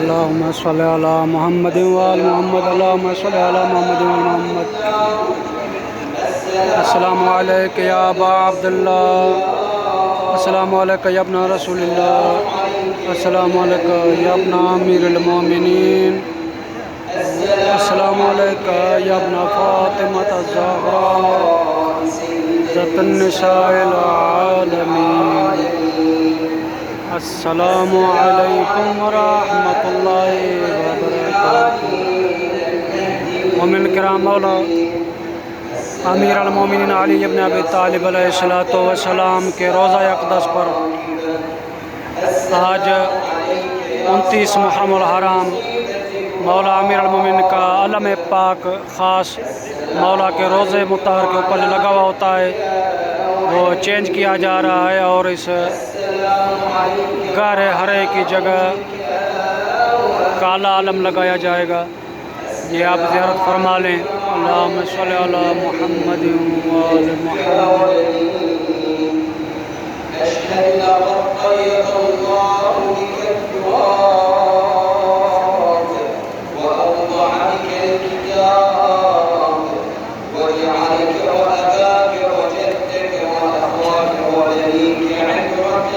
اللهم صل على محمد وآل محمد اللهم صل على محمد وآل محمد. السلام عليك يا أبا عبد الله، السلام عليك يا ابن رسول الله، السلام عليك يا ابن أمير المؤمنين، السلام عليك يا ابن فاطمة الزهراء ذات النساء العالمين. السلام علیکم ورحمۃ اللہ وبرکاتہ. مومن کرام، مولا امیر المومنین علی ابن ابی طالب علیہ السلام کے روضہ اقدس پر آج 29 محرم الحرام مولا امیر المومنین کا علم پاک خاص مولا کے روضے مطہر کے اوپر لگا ہوا ہوتا ہے وہ چینج کیا جا رہا ہے، اور اس گہرے ہرے کی جگہ کالا علم لگایا جائے گا. یہ آپ زیارت فرما لیں. اللہم صلی علی محمد وآل محمد. وجعلك وأباك وجدك وأخوك وبنيك عند رب